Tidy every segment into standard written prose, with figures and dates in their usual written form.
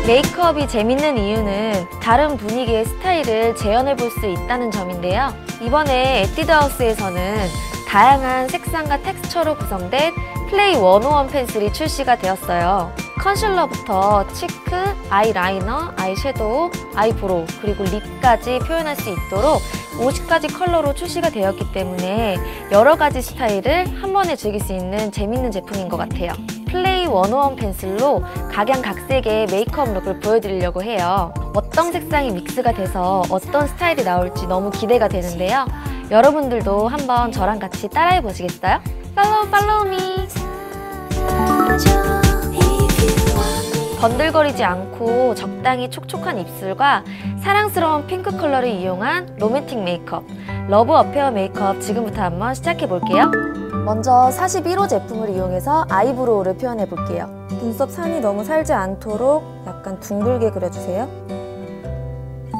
메이크업이 재밌는 이유는 다른 분위기의 스타일을 재현해볼 수 있다는 점인데요. 이번에 에뛰드하우스에서는 다양한 색상과 텍스처로 구성된 플레이 101 펜슬이 출시가 되었어요. 컨실러부터 치크, 아이라이너, 아이섀도우, 아이브로우, 그리고 립까지 표현할 수 있도록 50가지 컬러로 출시가 되었기 때문에 여러 가지 스타일을 한 번에 즐길 수 있는 재밌는 제품인 것 같아요. 플레이 101 펜슬로 각양각색의 메이크업 룩을 보여드리려고 해요. 어떤 색상이 믹스가 돼서 어떤 스타일이 나올지 너무 기대가 되는데요. 여러분들도 한번 저랑 같이 따라해 보시겠어요? 팔로우 미! 번들거리지 않고 적당히 촉촉한 입술과 사랑스러운 핑크 컬러를 이용한 로맨틱 메이크업, 러브 어페어 메이크업 지금부터 한번 시작해 볼게요. 먼저 41호 제품을 이용해서 아이브로우를 표현해 볼게요. 눈썹 산이 너무 살지 않도록 약간 둥글게 그려주세요.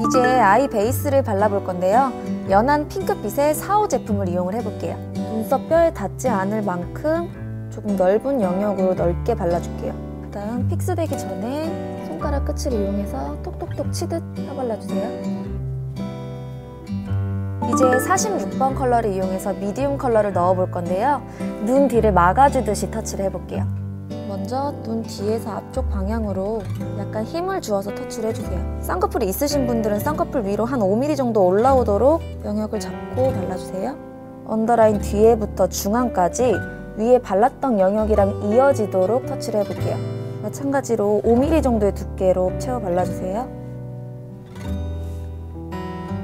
이제 아이 베이스를 발라볼 건데요. 연한 핑크빛의 4호 제품을 이용을 해볼게요. 눈썹 뼈에 닿지 않을 만큼 조금 넓은 영역으로 넓게 발라줄게요. 그 다음 픽스되기 전에 손가락 끝을 이용해서 톡톡톡 치듯 펴발라주세요. 이제 46번 컬러를 이용해서 미디움 컬러를 넣어볼 건데요. 눈 뒤를 막아주듯이 터치를 해볼게요. 먼저 눈 뒤에서 앞쪽 방향으로 약간 힘을 주어서 터치를 해주세요. 쌍꺼풀이 있으신 분들은 쌍꺼풀 위로 한 5mm 정도 올라오도록 영역을 잡고 발라주세요. 언더라인 뒤에부터 중앙까지 위에 발랐던 영역이랑 이어지도록 터치를 해볼게요. 마찬가지로 5mm 정도의 두께로 채워 발라주세요.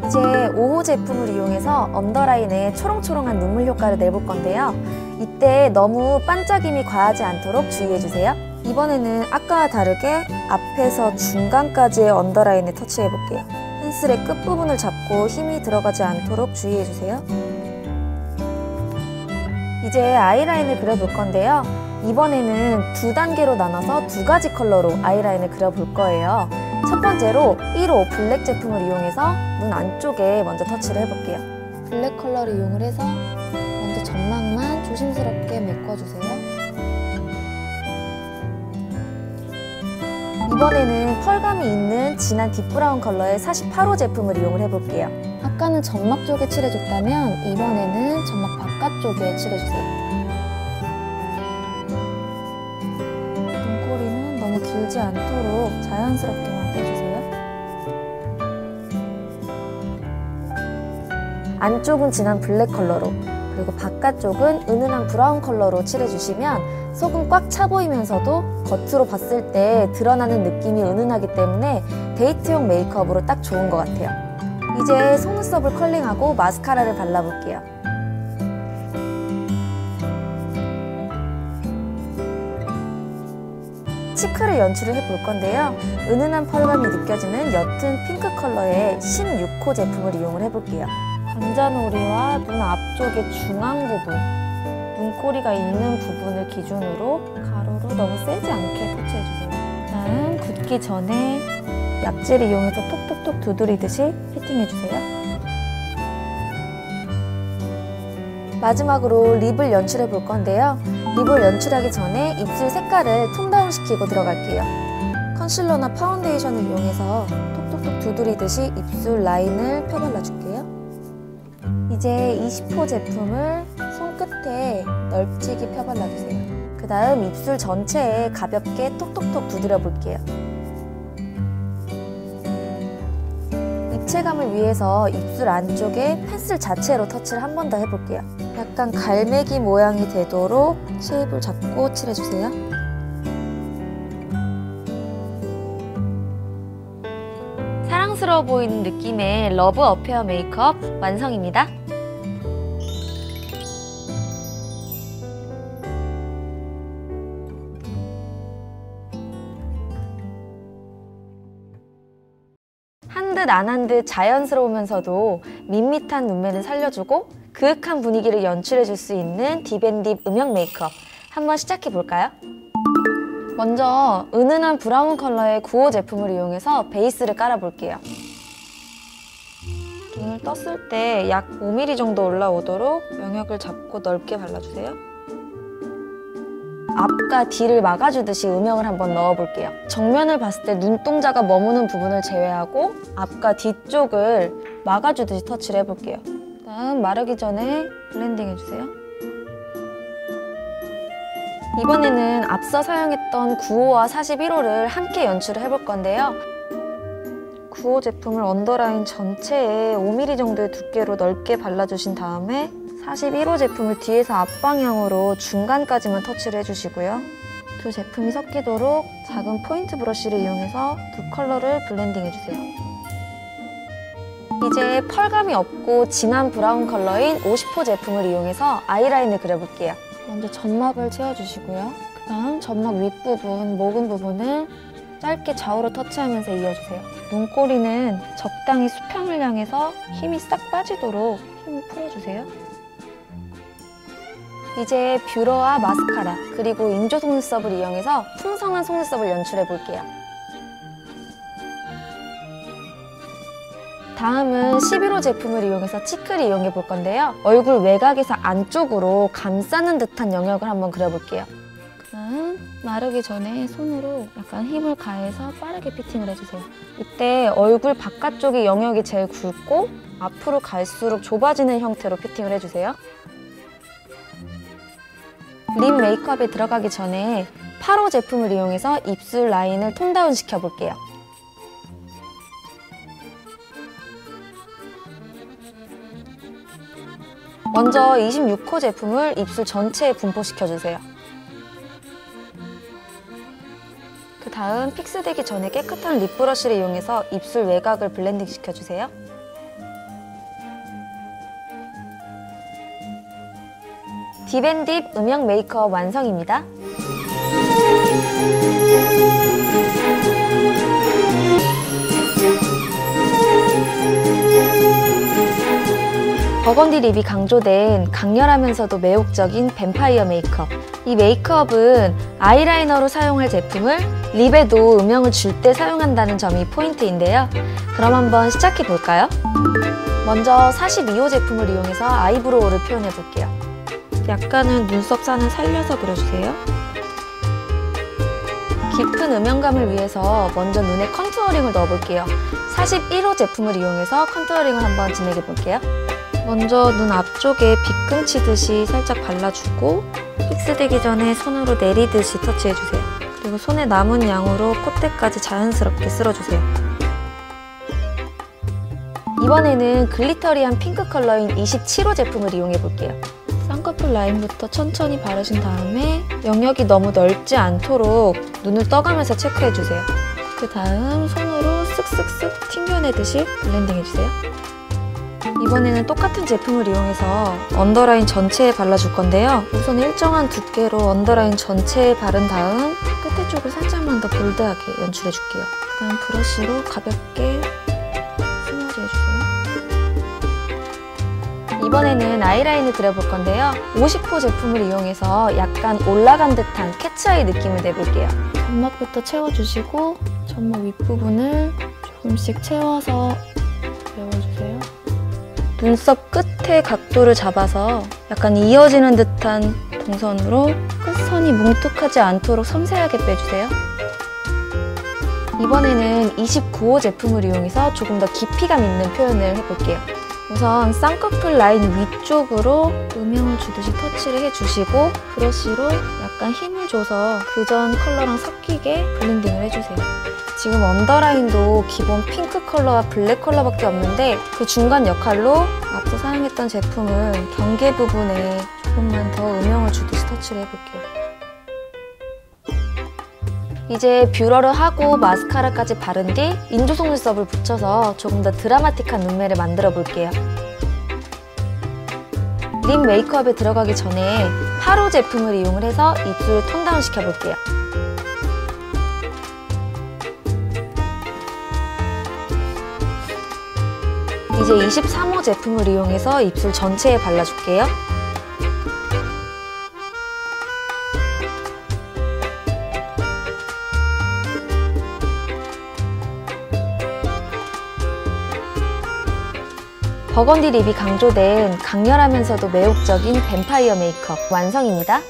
이제 5호 제품을 이용해서 언더라인에 초롱초롱한 눈물 효과를 내볼 건데요. 이때 너무 반짝임이 과하지 않도록 주의해주세요. 이번에는 아까와 다르게 앞에서 중간까지의 언더라인에 터치해볼게요. 펜슬의 끝부분을 잡고 힘이 들어가지 않도록 주의해주세요. 이제 아이라인을 그려볼 건데요. 이번에는 2단계로 나눠서 2가지 컬러로 아이라인을 그려볼 거예요. 첫 번째로 1호 블랙 제품을 이용해서 눈 안쪽에 먼저 터치를 해볼게요. 블랙 컬러를 이용을 해서 먼저 점막만 조심스럽게 메꿔주세요. 이번에는 펄감이 있는 진한 딥브라운 컬러의 48호 제품을 이용을 해볼게요. 아까는 점막 쪽에 칠해줬다면 이번에는 점막 바깥쪽에 칠해주세요. 눈꼬리는 너무 길지 않도록 자연스럽게만 빼주세요. 안쪽은 진한 블랙 컬러로, 그리고 바깥쪽은 은은한 브라운 컬러로 칠해주시면 속은 꽉 차 보이면서도 겉으로 봤을 때 드러나는 느낌이 은은하기 때문에 데이트용 메이크업으로 딱 좋은 것 같아요. 이제 속눈썹을 컬링하고 마스카라를 발라볼게요. 치크를 연출을 해볼 건데요. 은은한 펄감이 느껴지는 옅은 핑크 컬러의 16호 제품을 이용을 해볼게요. 관자놀이와 눈 앞쪽의 중앙 부분, 눈꼬리가 있는 부분을 기준으로 가로로 너무 세지 않게 터치해주세요. 다음 굳기 전에 약지를 이용해서 톡톡톡 두드리듯이 피팅해주세요. 마지막으로 립을 연출해 볼 건데요. 립을 연출하기 전에 입술 색깔을 톤다운 시키고 들어갈게요. 컨실러나 파운데이션을 이용해서 톡톡톡 두드리듯이 입술 라인을 펴발라줄게요. 이제 20호 제품을 손끝에 넓지게 펴발라주세요. 그 다음 입술 전체에 가볍게 톡톡톡 두드려 볼게요. 입체감을 위해서 입술 안쪽에 펜슬 자체로 터치를 한 번 더 해볼게요. 약간 갈매기 모양이 되도록 쉐입을 잡고 칠해주세요. 사랑스러워 보이는 느낌의 러브 어페어 메이크업 완성입니다. 한 듯 안 한 듯 자연스러우면서도 밋밋한 눈매를 살려주고 그윽한 분위기를 연출해줄 수 있는 딥앤딥 음영 메이크업 한번 시작해볼까요? 먼저 은은한 브라운 컬러의 9호 제품을 이용해서 베이스를 깔아볼게요. 눈을 떴을 때 약 5mm 정도 올라오도록 영역을 잡고 넓게 발라주세요. 앞과 뒤를 막아주듯이 음영을 한번 넣어볼게요. 정면을 봤을 때 눈동자가 머무는 부분을 제외하고 앞과 뒤쪽을 막아주듯이 터치를 해볼게요. 다음 마르기 전에 블렌딩 해주세요. 이번에는 앞서 사용했던 95와 41호를 함께 연출을 해볼 건데요. 95 제품을 언더라인 전체에 5mm 정도의 두께로 넓게 발라주신 다음에 41호 제품을 뒤에서 앞방향으로 중간까지만 터치를 해주시고요. 두 제품이 섞이도록 작은 포인트 브러쉬를 이용해서 두 컬러를 블렌딩 해주세요. 이제 펄감이 없고 진한 브라운 컬러인 50호 제품을 이용해서 아이라인을 그려볼게요. 먼저 점막을 채워주시고요. 그 다음 점막 윗부분, 모근 부분을 짧게 좌우로 터치하면서 이어주세요. 눈꼬리는 적당히 수평을 향해서 힘이 싹 빠지도록 힘을 풀어주세요. 이제 뷰러와 마스카라, 그리고 인조 속눈썹을 이용해서 풍성한 속눈썹을 연출해 볼게요. 다음은 11호 제품을 이용해서 치크를 이용해 볼 건데요. 얼굴 외곽에서 안쪽으로 감싸는 듯한 영역을 한번 그려볼게요. 그다음 마르기 전에 손으로 약간 힘을 가해서 빠르게 피팅을 해주세요. 이때 얼굴 바깥쪽의 영역이 제일 굵고 앞으로 갈수록 좁아지는 형태로 피팅을 해주세요. 립 메이크업에 들어가기 전에 8호 제품을 이용해서 입술 라인을 톤 다운 시켜볼게요. 먼저 26호 제품을 입술 전체에 분포시켜주세요. 그 다음 픽스되기 전에 깨끗한 립 브러쉬를 이용해서 입술 외곽을 블렌딩 시켜주세요. 딥앤딥 음영 메이크업 완성입니다. 버건디 립이 강조된 강렬하면서도 매혹적인 뱀파이어 메이크업. 이 메이크업은 아이라이너로 사용할 제품을 립에도 음영을 줄 때 사용한다는 점이 포인트인데요. 그럼 한번 시작해 볼까요? 먼저 42호 제품을 이용해서 아이브로우를 표현해 볼게요. 약간은 눈썹 산을 살려서 그려주세요. 깊은 음영감을 위해서 먼저 눈에 컨투어링을 넣어볼게요. 41호 제품을 이용해서 컨투어링을 한번 진행해 볼게요. 먼저 눈 앞쪽에 빗금치듯이 살짝 발라주고 픽스되기 전에 손으로 내리듯이 터치해주세요. 그리고 손에 남은 양으로 콧대까지 자연스럽게 쓸어주세요. 이번에는 글리터리한 핑크 컬러인 27호 제품을 이용해 볼게요. 쌍꺼풀 라인부터 천천히 바르신 다음에 영역이 너무 넓지 않도록 눈을 떠가면서 체크해주세요. 그 다음 손으로 쓱쓱쓱 튕겨내듯이 블렌딩 해주세요. 이번에는 똑같은 제품을 이용해서 언더라인 전체에 발라줄 건데요. 우선 일정한 두께로 언더라인 전체에 바른 다음 끝에 쪽을 살짝만 더 볼드하게 연출해줄게요. 그 다음 브러쉬로 가볍게 스머지 해주세요. 이번에는 아이라인을 그려볼 건데요. 50호 제품을 이용해서 약간 올라간 듯한 캐치아이 느낌을 내볼게요. 점막부터 채워주시고 점막 윗부분을 조금씩 채워서 메워주세요. 눈썹 끝의 각도를 잡아서 약간 이어지는 듯한 동선으로 끝선이 뭉툭하지 않도록 섬세하게 빼주세요. 이번에는 29호 제품을 이용해서 조금 더 깊이감 있는 표현을 해볼게요. 우선 쌍꺼풀 라인 위쪽으로 음영을 주듯이 터치를 해주시고 브러쉬로 약간 힘을 줘서 그전 컬러랑 섞이게 블렌딩을 해주세요. 지금 언더라인도 기본 핑크 컬러와 블랙 컬러밖에 없는데 그 중간 역할로 앞서 사용했던 제품은 경계 부분에 조금만 더 음영을 주듯이 터치를 해볼게요. 이제 뷰러를 하고 마스카라까지 바른 뒤 인조 속눈썹을 붙여서 조금 더 드라마틱한 눈매를 만들어 볼게요. 립 메이크업에 들어가기 전에 8호 제품을 이용을 해서 입술을 톤 다운 시켜볼게요. 이제 23호 제품을 이용해서 입술 전체에 발라줄게요. 버건디 립이 강조된 강렬하면서도 매혹적인 뱀파이어 메이크업 완성입니다.